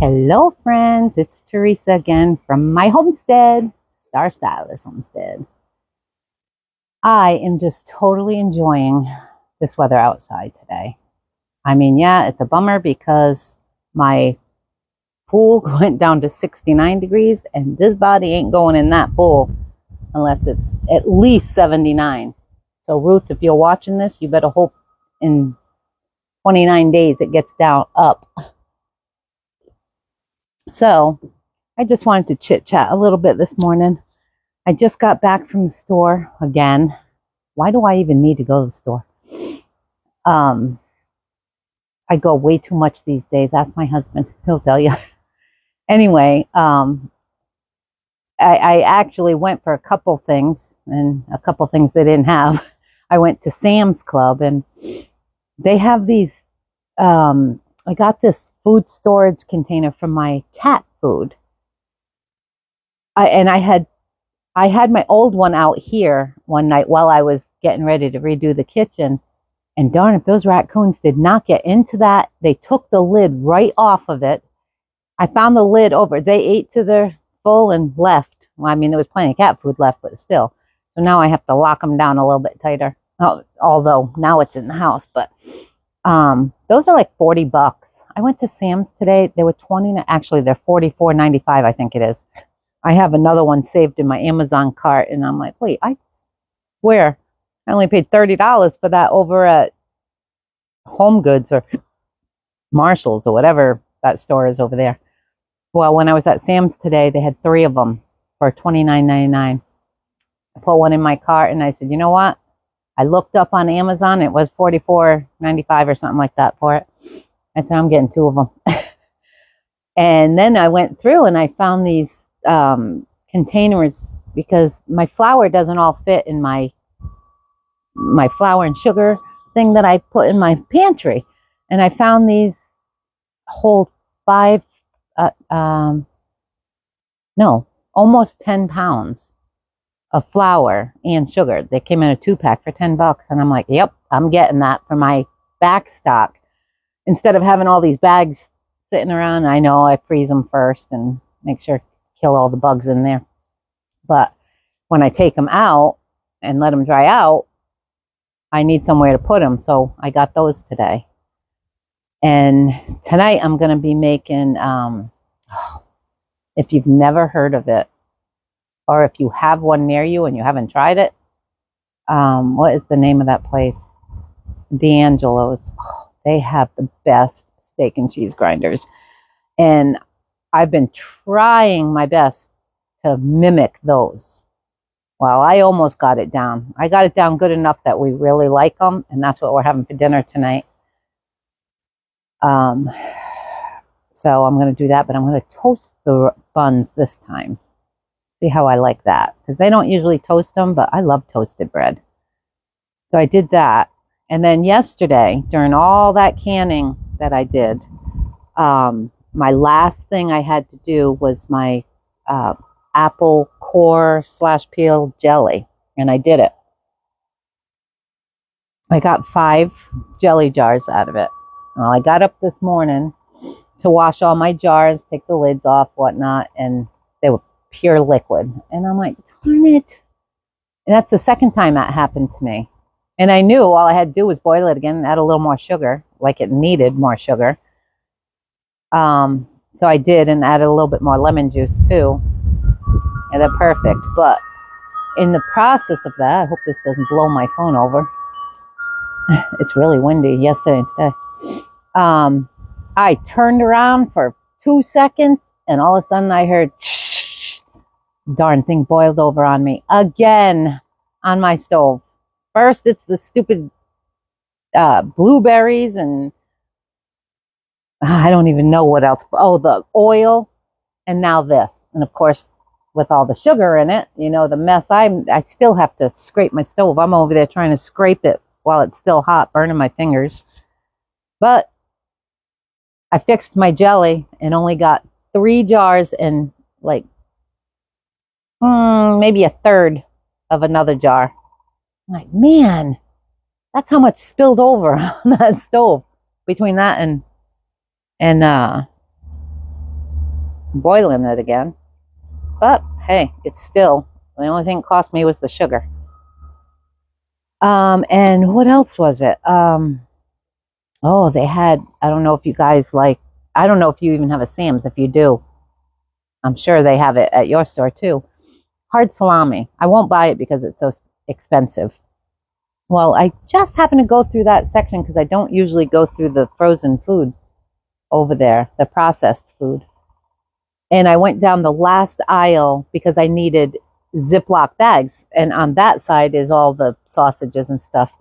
Hello, friends. It's Teresa again from my homestead, Star Stylist Homestead. I am just totally enjoying this weather outside today. I mean, yeah, it's a bummer because my pool went down to 69 degrees, and this body ain't going in that pool unless it's at least 79. So, Ruth, if you're watching this, you better hope in 29 days it gets down up. So, I just wanted to chit chat a little bit this morning. I just got back from the store again. Why do I even need to go to the store? I go way too much these days. Ask my husband. He'll tell you. Anyway, I actually went for a couple things and a couple things they didn't have. I went to Sam's Club and they have these, I got this food storage container for my cat food. I had my old one out here one night while I was getting ready to redo the kitchen. And darn if those raccoons did not get into that. They took the lid right off of it. I found the lid over. They ate to their full and left. Well, I mean, there was plenty of cat food left, but still. So now I have to lock them down a little bit tighter. Although now it's in the house. But those are like $40. I went to Sam's today. They were actually they're $44.95, I think it is. I have another one saved in my Amazon cart, and I'm like, wait, I swear I only paid $30 for that over at Home Goods or Marshall's or whatever that store is over there. Well, when I was at Sam's today, they had 3 of them for $29.99. I put one in my cart, and I said, you know what? I looked up on Amazon. It was $44.95 or something like that for it. I said, I'm getting 2 of them. And then I went through, and I found these containers because my flour doesn't all fit in my flour and sugar thing that I put in my pantry. And I found these hold almost 10 pounds of flour and sugar. They came in a 2-pack for $10. And I'm like, yep, I'm getting that for my back stock. Instead of having all these bags sitting around, I know I freeze them first and make sure kill all the bugs in there. But when I take them out and let them dry out, I need somewhere to put them. So I got those today. And tonight I'm going to be making, if you've never heard of it, or if you have one near you and you haven't tried it, what is the name of that place? D'Angelo's. Oh, they have the best steak and cheese grinders. And I've been trying my best to mimic those. Well, I almost got it down. I got it down good enough that we really like them, and that's what we're having for dinner tonight. So I'm going to do that, but I'm going to toast the buns this time. See how I like that, because they don't usually toast them, but I love toasted bread. So I did that. And then yesterday, during all that canning that I did, my last thing I had to do was my apple core / peel jelly, and I did it. I got 5 jelly jars out of it. Well, I got up this morning to wash all my jars, take the lids off, whatnot, and they were pure liquid. And I'm like, darn it. And that's the second time that happened to me. And I knew all I had to do was boil it again and add a little more sugar, like it needed more sugar. So I did, and added a little bit more lemon juice too. And they're perfect. But in the process of that, I hope this doesn't blow my phone over. It's really windy yesterday and today. I turned around for 2 seconds, and all of a sudden I heard, shh, darn thing boiled over on me again on my stove. First, it's the stupid blueberries, and I don't even know what else. Oh, the oil, and now this. And of course, with all the sugar in it, you know, the mess. I still have to scrape my stove. I'm over there trying to scrape it while it's still hot, burning my fingers. But I fixed my jelly and only got 3 jars and like maybe a third of another jar. I'm like, man, that's how much spilled over on that stove between that and boiling it again. But hey, it's still, the only thing it cost me was the sugar. And what else was it? Oh, they had, I don't know if you guys like, I don't know if you even have a Sam's. If you do, I'm sure they have it at your store too. Hard salami. I won't buy it because it's so expensive. Well, I just happened to go through that section because I don't usually go through the frozen food over there, the processed food. And I went down the last aisle because I needed Ziploc bags. And on that side is all the sausages and stuff.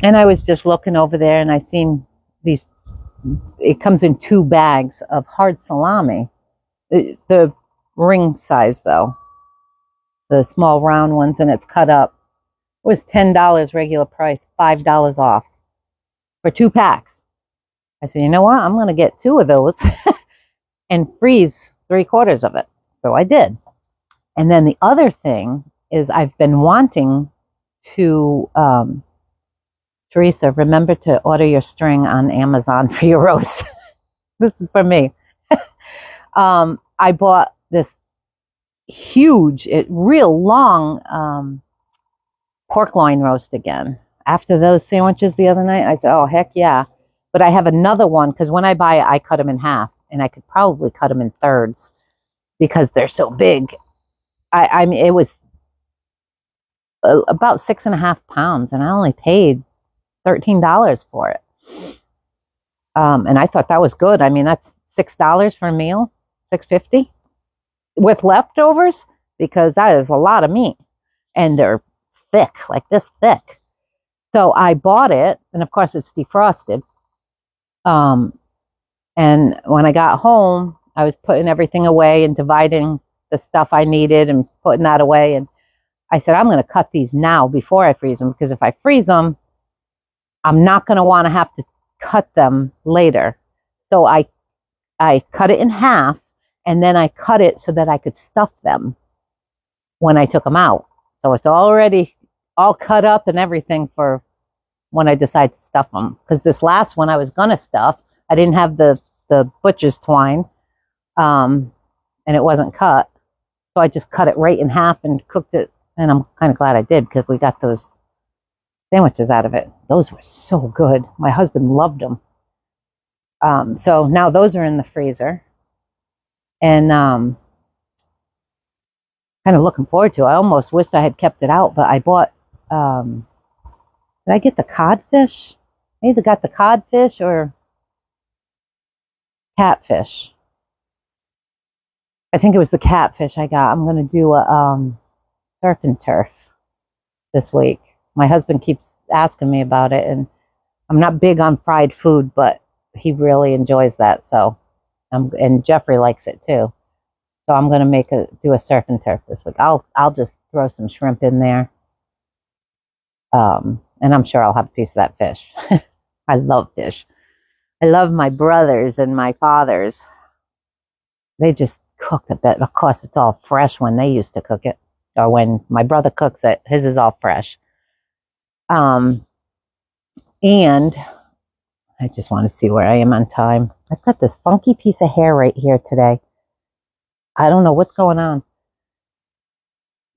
And I was just looking over there and I seen these, it comes in 2 bags of hard salami. The ring size though, the small round ones, and it's cut up. It was $10 regular price, $5 off for 2 packs. I said, you know what? I'm going to get 2 of those and freeze 3/4 of it. So I did. And then the other thing is I've been wanting to, Teresa, remember to order your string on Amazon for your roast. This is for me. I bought this huge, real long pork loin roast again. After those sandwiches the other night, I said, oh, heck yeah. But I have another one because when I buy it, I cut them in half. And I could probably cut them in thirds because they're so big. I mean, it was about 6.5 pounds, and I only paid $13 for it. And I thought that was good. I mean, that's $6 for a meal, $6.50 with leftovers, because that is a lot of meat, and they're thick, like this thick. So I bought it, and of course it's defrosted. And when I got home, I was putting everything away and dividing the stuff I needed and putting that away. And I said, I'm going to cut these now before I freeze them, because if I freeze them, I'm not going to want to have to cut them later. So I cut it in half, and then I cut it so that I could stuff them when I took them out. So it's already all cut up and everything for when I decide to stuff them. Because this last one I was going to stuff, I didn't have the butcher's twine, and it wasn't cut. So I just cut it right in half and cooked it. And I'm kind of glad I did, because we got those sandwiches out of it. Those were so good. My husband loved them. So now those are in the freezer. And kind of looking forward to it. I almost wished I had kept it out, but I bought, did I get the codfish? I either got the codfish or catfish. I think it was the catfish I got. I'm going to do a surf and turf this week. My husband keeps asking me about it, and I'm not big on fried food, but he really enjoys that. So, and Jeffrey likes it too. So I'm going to do a surf and turf this week. I'll just throw some shrimp in there, and I'm sure I'll have a piece of that fish. I love fish. I love my brothers and my fathers. They just cook a bit. Of course, it's all fresh when they used to cook it, or when my brother cooks it. His is all fresh. And I just want to see where I am on time. I've got this funky piece of hair right here today. I don't know what's going on.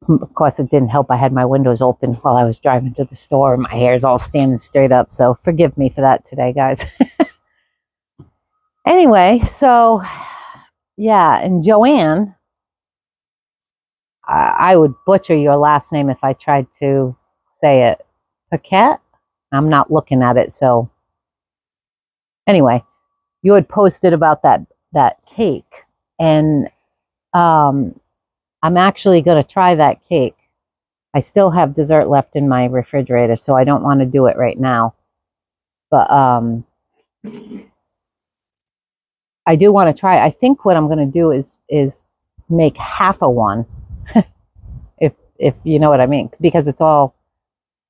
Of course, it didn't help. I had my windows open while I was driving to the store, and my hair's all standing straight up. So forgive me for that today, guys. Anyway, so yeah, and Joanne, I would butcher your last name if I tried to say it. Paquette? I'm not looking at it, so anyway, you had posted about that cake, and I'm actually going to try that cake. I still have dessert left in my refrigerator, so I don't want to do it right now. But I do want to try. I think what I'm going to do is make half a one, if you know what I mean, because it's all,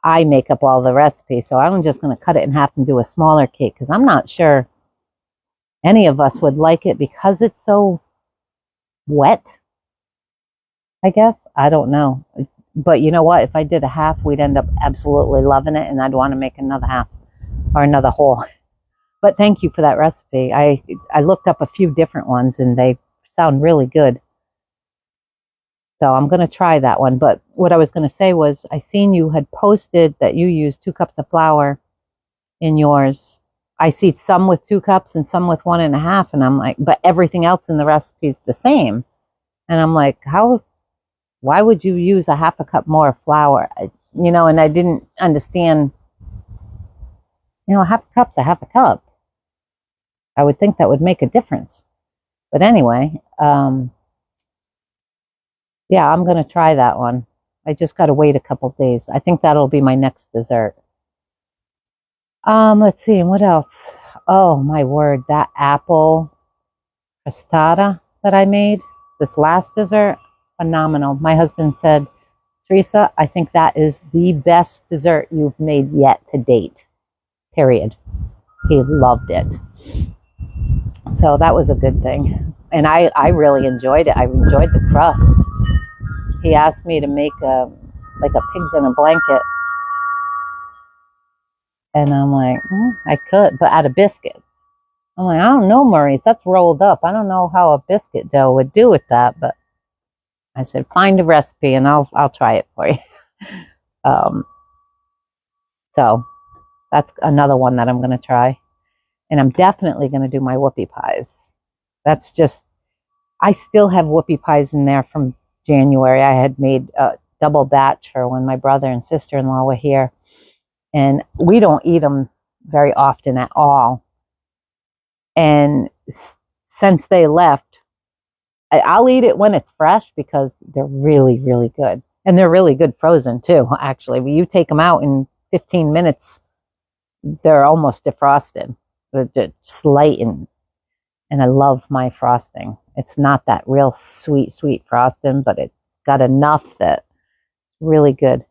I make up all the recipes. So I'm just going to cut it in half and do a smaller cake, because I'm not sure any of us would like it because it's so wet, I guess. I don't know. But you know what? If I did a half, we'd end up absolutely loving it, and I'd want to make another half or another whole. But thank you for that recipe. I looked up a few different ones, and they sound really good. So I'm going to try that one. But what I was going to say was I seen you had posted that you use 2 cups of flour in yours. I see some with 2 cups and some with 1.5. And I'm like, but everything else in the recipe is the same. And I'm like, why would you use a half a cup more flour? And I didn't understand, a half a cup's a half a cup. I would think that would make a difference. But anyway, yeah, I'm going to try that one. I just got to wait a couple days. I think that'll be my next dessert. Let's see, and what else? Oh, my word, that apple crostata that I made, this last dessert, phenomenal. My husband said, Teresa, I think that is the best dessert you've made yet to date, period. He loved it. So that was a good thing. And I really enjoyed it. I enjoyed the crust. He asked me to make a pigs in a blanket. And I'm like, I could, but out of biscuit. I'm like, I don't know, Maurice, that's rolled up. I don't know how a biscuit dough would do with that, but I said, find a recipe and I'll try it for you. So that's another one that I'm going to try. And I'm definitely going to do my whoopie pies. That's just, I still have whoopie pies in there from January. I had made a double batch for when my brother and sister-in-law were here. And we don't eat them very often at all. And since they left, I'll eat it when it's fresh because they're really, really good. And they're really good frozen too, actually. When you take them out in 15 minutes, they're almost defrosted. They're just light, and I love my frosting. It's not that real sweet, sweet frosting, but it's got enough that's really good.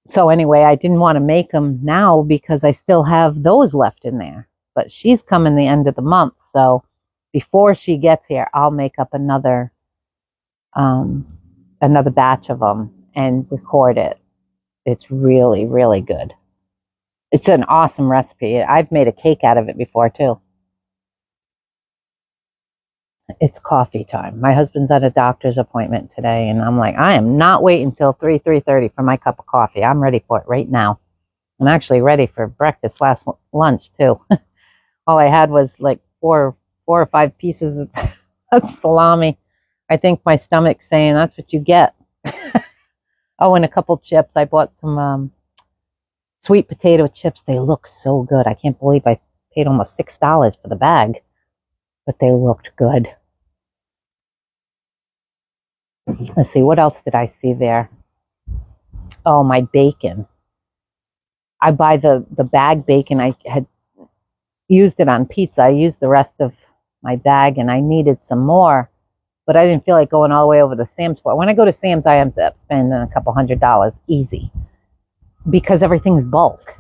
So anyway, I didn't want to make them now because I still have those left in there. But she's coming the end of the month, so before she gets here, I'll make up another batch of them and record it. It's really, really good. It's an awesome recipe. I've made a cake out of it before too. It's coffee time. My husband's at a doctor's appointment today, and I'm like, I am not waiting until 3:30 for my cup of coffee. I'm ready for it right now. I'm actually ready for breakfast, lunch too. All I had was like four or five pieces of salami. I think my stomach's saying that's what you get. Oh, and a couple chips. I bought some sweet potato chips. They look so good. I can't believe I paid almost $6 for the bag, but they looked good. Let's see, what else did I see there? Oh, my bacon. I buy the bag bacon. I had used it on pizza. I used the rest of my bag, and I needed some more, but I didn't feel like going all the way over to Sam's for it. When I go to Sam's, I end up spending a couple $100 easy because everything's bulk,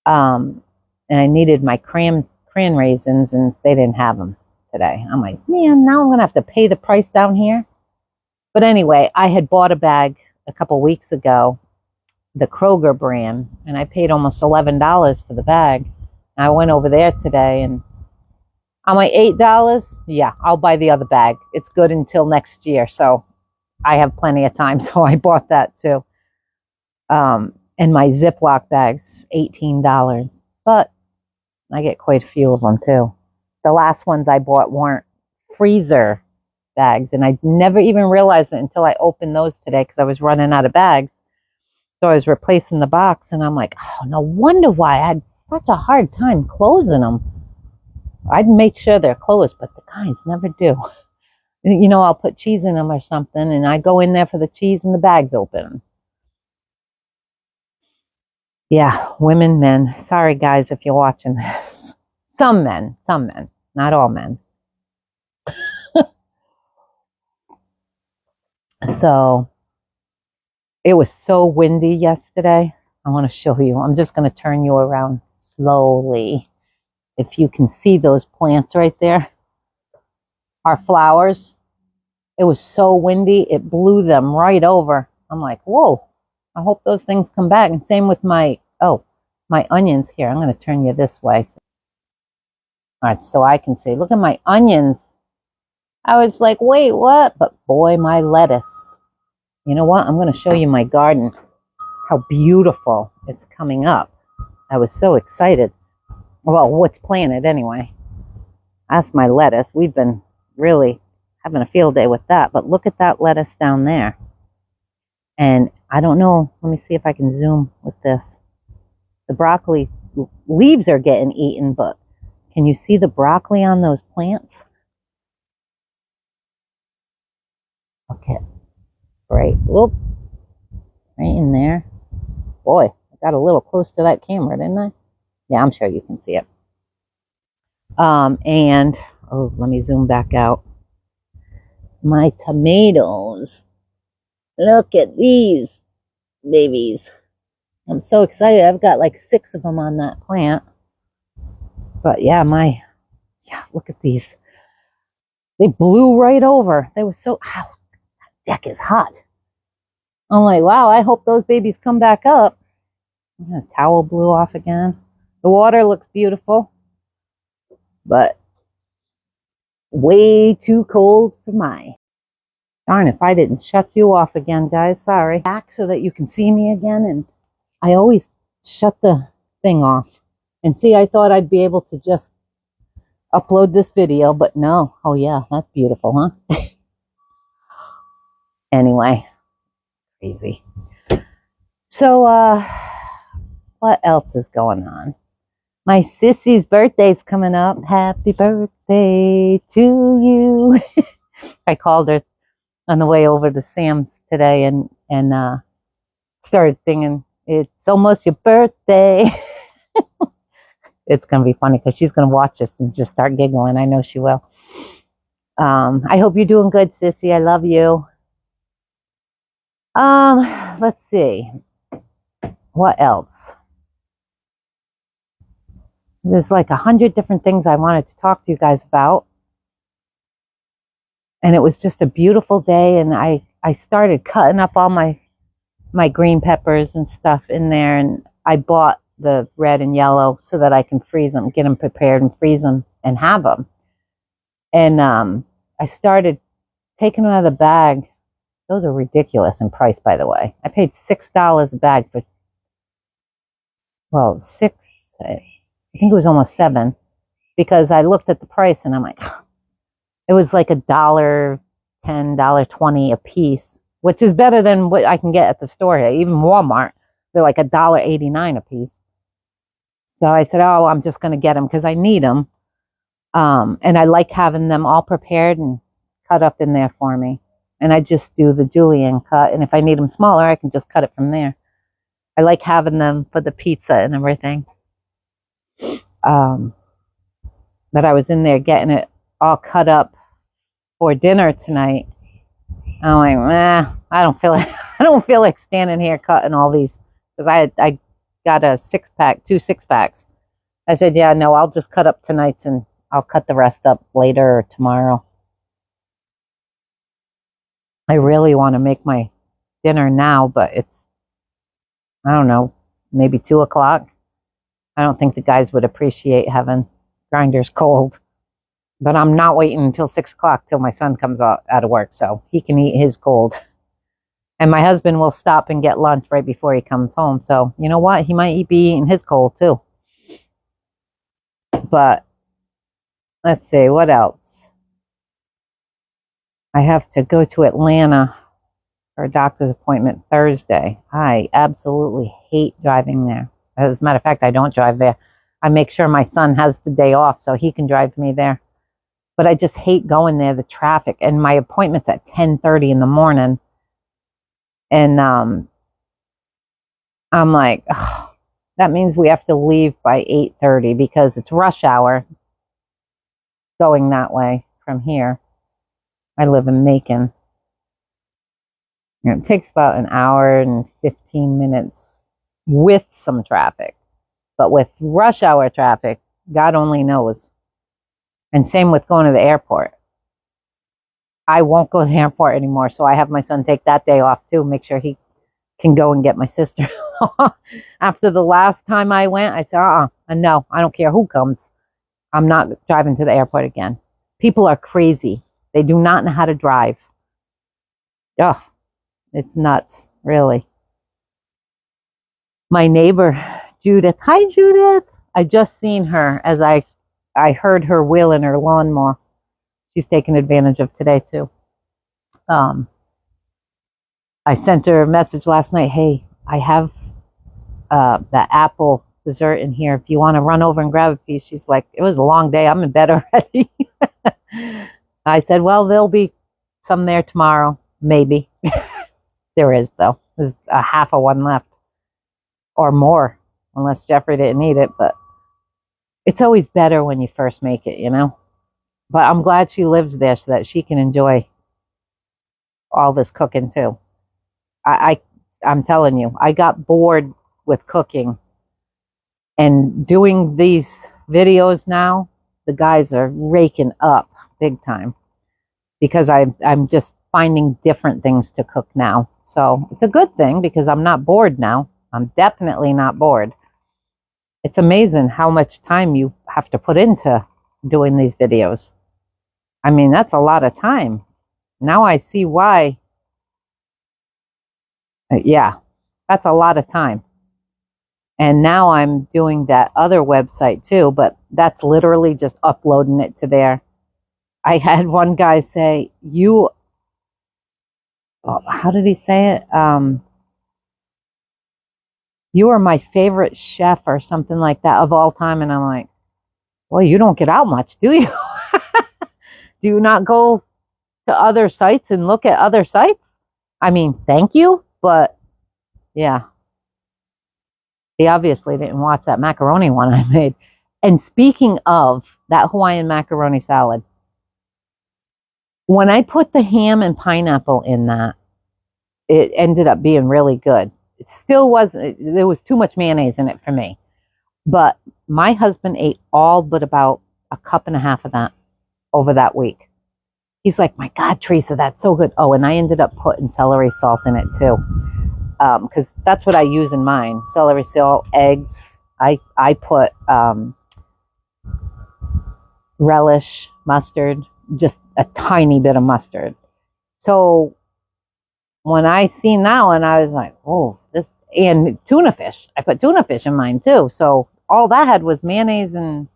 And I needed my cran raisins, and they didn't have them today. I'm like, man, now I'm going to have to pay the price down here. But anyway, I had bought a bag a couple weeks ago, the Kroger brand, and I paid almost $11 for the bag. And I went over there today, and I'm like, $8? Yeah, I'll buy the other bag. It's good until next year, so I have plenty of time, so I bought that too. And my Ziploc bags, $18. But I get quite a few of them too. The last ones I bought weren't freezer bags, and I never even realized it until I opened those today because I was running out of bags. So I was replacing the box, and I'm like, oh, no wonder why I had such a hard time closing them. I'd make sure they're closed, but the guys never do. I'll put cheese in them or something, and I go in there for the cheese, and the bag's open. Yeah, women, men. Sorry, guys, if you're watching this. Some men, not all men. So it was so windy yesterday. I want to show you. I'm just going to turn you around slowly. If you can see those plants right there, our flowers. It was so windy, it blew them right over. I'm like, whoa, I hope those things come back. And same with my onions here. I'm going to turn you this way. All right, so I can see. Look at my onions. I was like, wait, what? But boy, my lettuce. You know what? I'm going to show you my garden. How beautiful it's coming up. I was so excited. Well, what's planted anyway. That's my lettuce. We've been really having a field day with that. But look at that lettuce down there. And I don't know. Let me see if I can zoom with this. The broccoli leaves are getting eaten, but can you see the broccoli on those plants? Okay. Right. Whoop. Right in there. Boy, I got a little close to that camera, didn't I? Yeah, I'm sure you can see it. And, oh, let me zoom back out. My tomatoes. Look at these babies. I'm so excited. I've got like 6 of them on that plant. But yeah, look at these. They blew right over. They were so, ow, that deck is hot. I'm like, wow, I hope those babies come back up. The towel blew off again. The water looks beautiful, but way too cold for my. Darn, if I didn't shut you off again, guys, sorry. Back so that you can see me again, and I always shut the thing off. And see, I thought I'd be able to just upload this video, but no. Oh yeah, that's beautiful, huh? Anyway, crazy. So, what else is going on? My sissy's birthday's coming up. Happy birthday to you. I called her on the way over to Sam's today and started singing, "It's almost your birthday." It's going to be funny because she's going to watch this and just start giggling. I know she will. I hope you're doing good, sissy. I love you. Let's see. What else? There's like 100 different things I wanted to talk to you guys about. And it was just a beautiful day, and I started cutting up all my green peppers and stuff in there, and I bought the red and yellow so that I can freeze them, get them prepared and freeze them and have them. And I started taking them out of the bag. Those are ridiculous in price, by the way. I paid $6 a bag for, well, 6, I think it was almost 7, because I looked at the price and I'm like, it was like $1.10, $1.20 a piece, which is better than what I can get at the store here. Even Walmart, they're like $1.89 a piece. So I said, oh, I'm just going to get them because I need them. And I like having them all prepared and cut up in there for me. And I just do the julienne cut. And if I need them smaller, I can just cut it from there. I like having them for the pizza and everything. But I was in there getting it all cut up for dinner tonight. I'm like, I don't feel like standing here cutting all these, because I got a 6-pack, 2 6-packs. I said, yeah, no, I'll just cut up tonight's and I'll cut the rest up later or tomorrow. I really want to make my dinner now, but it's, I don't know, maybe 2 o'clock. I don't think the guys would appreciate having grinders cold. But I'm not waiting until 6 o'clock till my son comes out of work, so he can eat his cold. And my husband will stop and get lunch right before he comes home. So you know what? He might be eating his cold too. But let's see, what else? I have to go to Atlanta for a doctor's appointment Thursday. I absolutely hate driving there. As a matter of fact, I don't drive there. I make sure my son has the day off so he can drive me there. But I just hate going there, the traffic. And my appointment's at 10:30 in the morning. And I'm like, oh, that means we have to leave by 8:30 because it's rush hour going that way from here. I live in Macon. And it takes about an hour and 15 minutes with some traffic. But with rush hour traffic, God only knows. And same with going to the airport. I won't go to the airport anymore, so I have my son take that day off too, make sure he can go and get my sister. After the last time I went, I said, no, I don't care who comes. I'm not driving to the airport again. People are crazy. They do not know how to drive. Ugh, it's nuts, really. My neighbor, Judith. Hi, Judith. I just seen her as I heard her wheeling her lawnmower. She's taking advantage of today too. Um, I sent her a message last night. Hey, I have the apple dessert in here. If you want to run over and grab a piece. She's like, it was a long day. I'm in bed already. I said, well, there'll be some there tomorrow. Maybe. There is, though. There's a half of one left. Or more, unless Jeffrey didn't eat it. But it's always better when you first make it, you know? But I'm glad she lives there so that she can enjoy all this cooking, too. I'm telling you, I got bored with cooking. And doing these videos now, the guys are raking up big time because I'm just finding different things to cook now. So it's a good thing because I'm not bored now. I'm definitely not bored. It's amazing how much time you have to put into doing these videos. I mean, that's a lot of time. Now I see why. Yeah, that's a lot of time. And now I'm doing that other website too, but that's literally just uploading it to there. I had one guy say, how did he say it? You are my favorite chef or something like that of all time. And I'm like, well, you don't get out much, do you? Do you not go to other sites and look at other sites? I mean, thank you, but yeah. He obviously didn't watch that macaroni one I made. And speaking of that Hawaiian macaroni salad, when I put the ham and pineapple in that, it ended up being really good. It still wasn't, there was too much mayonnaise in it for me. But my husband ate all but about a cup and a half of that over that week. He's like, my God, Teresa, that's so good. Oh, and I ended up putting celery salt in it too. Because that's what I use in mine. Celery salt, eggs. I put relish, mustard, just a tiny bit of mustard. So when I seen that one, I was like, oh, this, and tuna fish. I put tuna fish in mine too. So all that had was mayonnaise and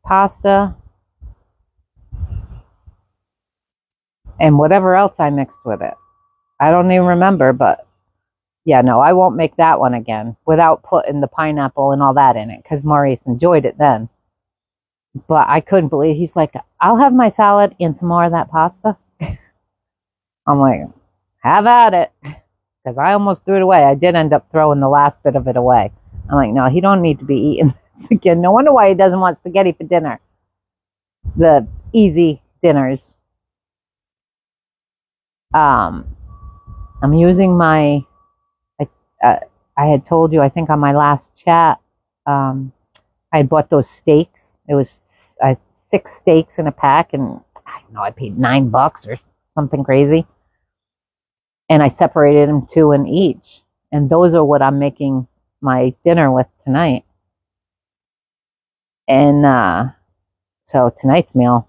pasta and whatever else I mixed with it. I don't even remember, but yeah, no, I won't make that one again without putting the pineapple and all that in it because Maurice enjoyed it then. But I couldn't believe he's like, I'll have my salad and some more of that pasta. I'm like, have at it. Because I almost threw it away. I did end up throwing the last bit of it away. I'm like, no, he don't need to be eating this again. No wonder why he doesn't want spaghetti for dinner. The easy dinners. I'm using my, I had told you, I think on my last chat, I had bought those steaks. It was 6 steaks in a pack, and I don't know, I paid $9 or something crazy. And I separated them 2 in each. And those are what I'm making my dinner with tonight. And so tonight's meal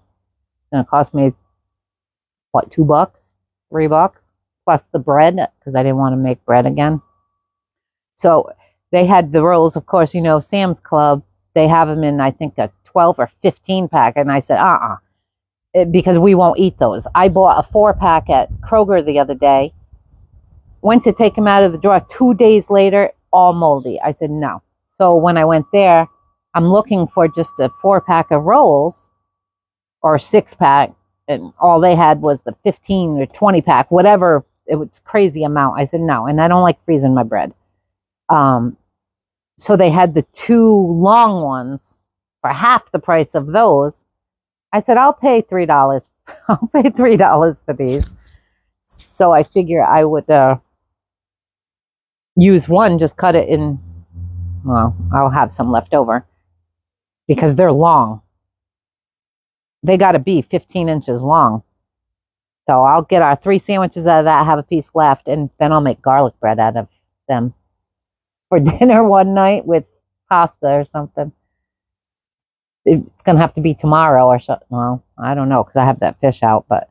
is going to cost me, what, $2, $3, plus the bread, because I didn't want to make bread again. So they had the rolls, of course, you know, Sam's Club. They have them in, I think, a 12 or 15 pack. And I said, because we won't eat those. I bought a 4-pack at Kroger the other day. Went to take them out of the drawer 2 days later, all moldy. I said, no. So when I went there, I'm looking for just a 4-pack of rolls or a 6-pack. And all they had was the 15 or 20 pack, whatever. It was crazy amount. I said, no. And I don't like freezing my bread. So they had the 2 long ones for half the price of those. I said, I'll pay $3. I'll pay $3 for these. So I figure I would use one, just cut it in. Well, I'll have some left over because they're long. They got to be 15 inches long. So I'll get our 3 sandwiches out of that, have a piece left, and then I'll make garlic bread out of them for dinner one night with pasta or something. it's going to have to be tomorrow or something. Well, I don't know because I have that fish out, but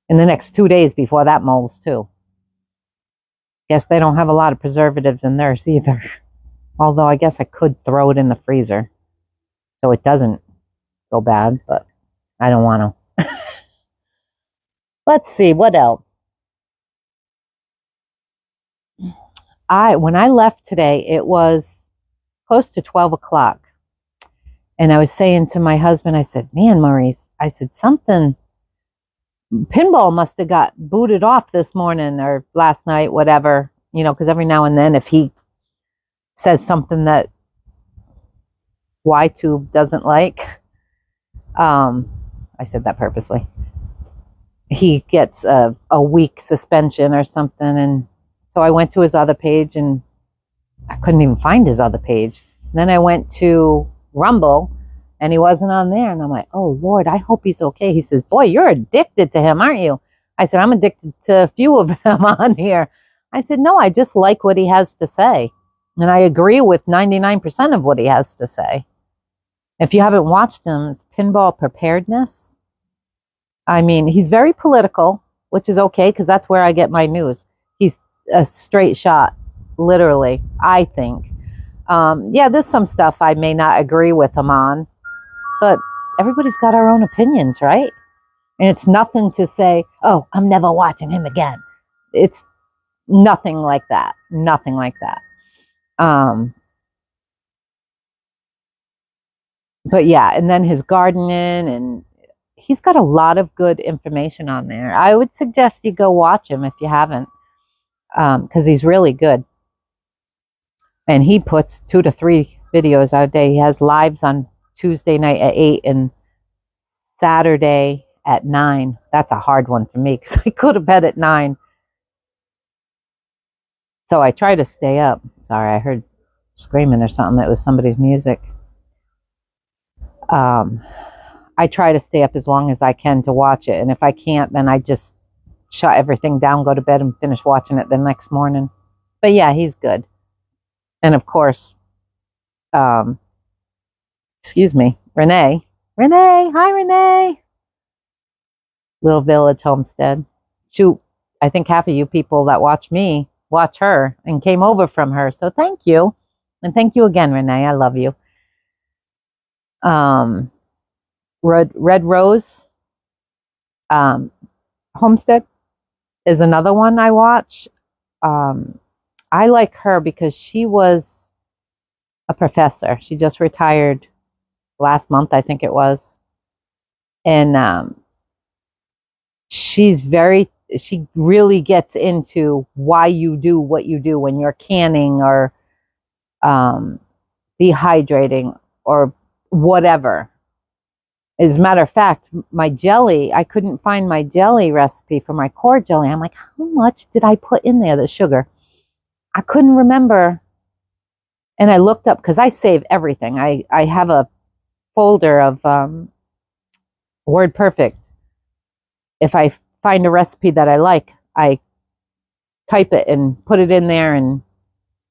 in the next 2 days before that molds too. Guess they don't have a lot of preservatives in theirs either. Although I guess I could throw it in the freezer so it doesn't go bad, but I don't want to. Let's see, what else? When I left today, it was close to 12 o'clock. And I was saying to my husband, I said, man, Maurice, I said, pinball must have got booted off this morning or last night, whatever, because every now and then if he says something that YTube doesn't like, I said that purposely, he gets a week suspension or something. And so I went to his other page and I couldn't even find his other page. And then I went to Rumble and he wasn't on there. And I'm like, oh, Lord, I hope he's okay. He says, boy, you're addicted to him, aren't you? I said, I'm addicted to a few of them on here. I said, no, I just like what he has to say. And I agree with 99% of what he has to say. If you haven't watched him, it's Pinball Preparedness. I mean, he's very political, which is okay because that's where I get my news. He's a straight shot, literally, I think. Yeah, there's some stuff I may not agree with him on, but everybody's got our own opinions, right? And it's nothing to say, oh, I'm never watching him again. It's nothing like that. Nothing like that. But yeah, and then his gardening, and he's got a lot of good information on there. I would suggest you go watch him if you haven't, because he's really good. And he puts 2 to 3 videos out a day. He has lives on Tuesday night at 8 and Saturday at 9. That's a hard one for me because I go to bed at 9. So I try to stay up. Sorry, I heard screaming or something. It was somebody's music. I try to stay up as long as I can to watch it. And if I can't, then I just shut everything down, go to bed, and finish watching it the next morning. But yeah, he's good. And of course, excuse me, Renee. Renee, hi, Renee. Little Village Homestead. Shoot, I think half of you people that watch me watch her and came over from her. So thank you. And thank you again, Renee. I love you. Red Rose Homestead is another one I watch. I like her because she was a professor. She just retired last month, I think it was. And she really gets into why you do what you do when you're canning or dehydrating or whatever. As a matter of fact, my jelly, I couldn't find my jelly recipe for my core jelly. I'm like, how much did I put in there, the sugar? I couldn't remember. And I looked up, because I save everything. I have a folder of WordPerfect. If I find a recipe that I like, I type it and put it in there and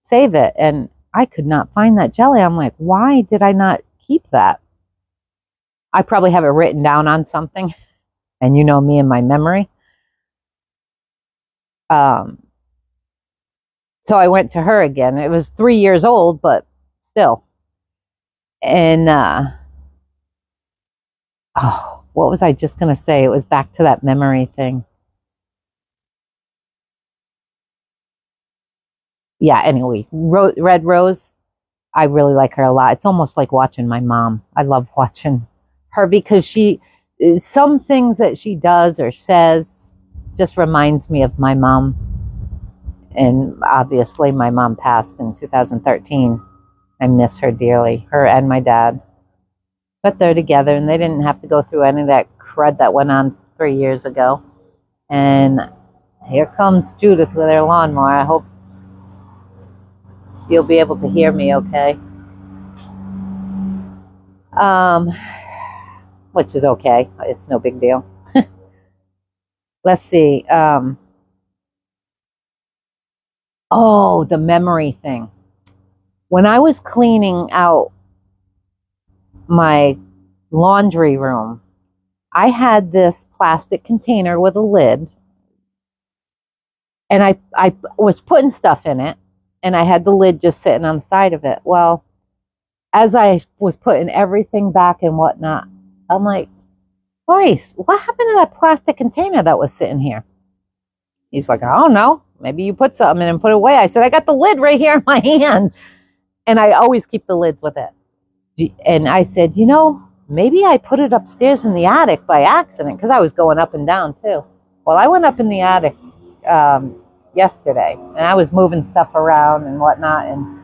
save it. And I could not find that jelly. I'm like, why did I not keep that? I probably have it written down on something. And you know me and my memory. So I went to her again. It was 3 years old, but still. And what was I just going to say? It was back to that memory thing. Yeah, anyway, Red Rose, I really like her a lot. It's almost like watching my mom. I love watching her because some things that she does or says just reminds me of my mom. And obviously my mom passed in 2013. I miss her dearly, her and my dad. But they're together and they didn't have to go through any of that crud that went on 3 years ago. And here comes Judith with her lawnmower. I hope you'll be able to hear me okay. Which is okay. It's no big deal. Let's see. The memory thing. When I was cleaning out my laundry room. I had this plastic container with a lid, and I was putting stuff in it, and I had the lid just sitting on the side of it. Well, as I was putting everything back and whatnot, I'm like, Maurice, what happened to that plastic container that was sitting here? He's like, I don't know. Maybe you put something in and put it away. I said, I got the lid right here in my hand. And I always keep the lids with it. And I said, maybe I put it upstairs in the attic by accident, because I was going up and down too. Well, I went up in the attic yesterday, and I was moving stuff around and whatnot. And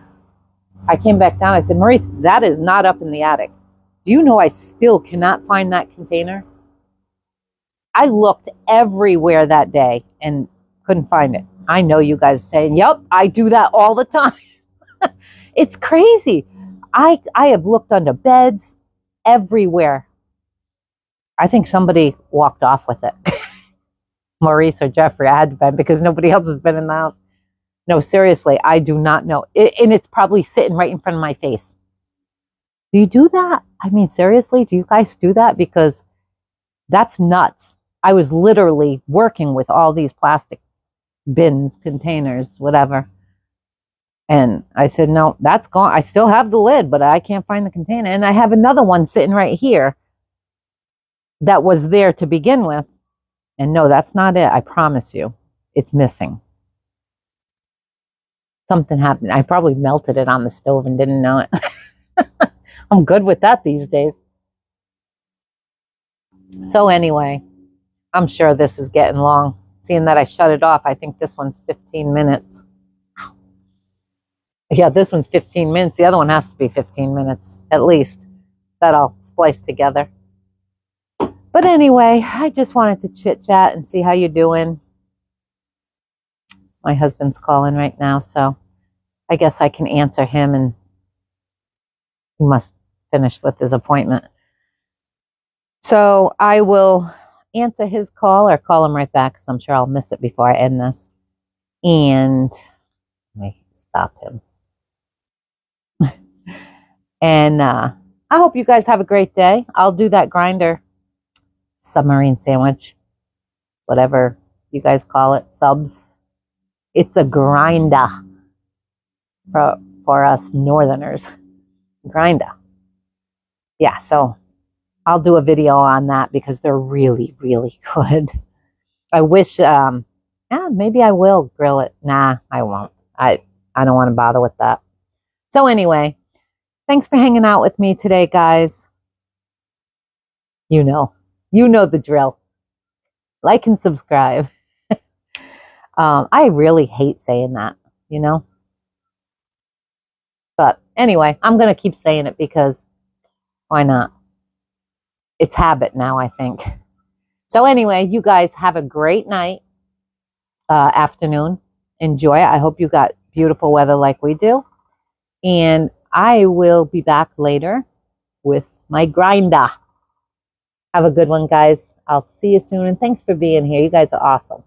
I came back down. I said, Maurice, that is not up in the attic. Do you know I still cannot find that container? I looked everywhere that day and couldn't find it. I know you guys saying, yep, I do that all the time. It's crazy. I have looked under beds, everywhere. I think somebody walked off with it. Maurice or Jeffrey, I had to been, because nobody else has been in the house. No, seriously, I do not know. And it's probably sitting right in front of my face. Do you do that? I mean, seriously, do you guys do that? Because that's nuts. I was literally working with all these plastic bins, containers, whatever. And I said, no, that's gone. I still have the lid, but I can't find the container. And I have another one sitting right here that was there to begin with. And no, that's not it. I promise you, it's missing. Something happened. I probably melted it on the stove and didn't know it. I'm good with that these days. So anyway, I'm sure this is getting long. Seeing that I shut it off, I think this one's 15 minutes. Yeah, this one's 15 minutes. The other one has to be 15 minutes, at least. That I'll splice together. But anyway, I just wanted to chit-chat and see how you're doing. My husband's calling right now, so I guess I can answer him, and he must finish with his appointment. So I will answer his call or call him right back, because I'm sure I'll miss it before I end this. And let me stop him. And I hope you guys have a great day. I'll do that grinder submarine sandwich, whatever you guys call it, subs. It's a grinder for us northerners. Grinder. Yeah, so I'll do a video on that, because they're really, really good. I wish, maybe I will grill it. Nah, I won't. I don't want to bother with that. So anyway, thanks for hanging out with me today, guys. You know the drill. Like and subscribe. I really hate saying that, But anyway, I'm going to keep saying it, because why not? It's habit now, I think. So anyway, you guys have a great night, afternoon. Enjoy it. I hope you got beautiful weather like we do. And I will be back later with my grinder. Have a good one, guys. I'll see you soon. And thanks for being here. You guys are awesome.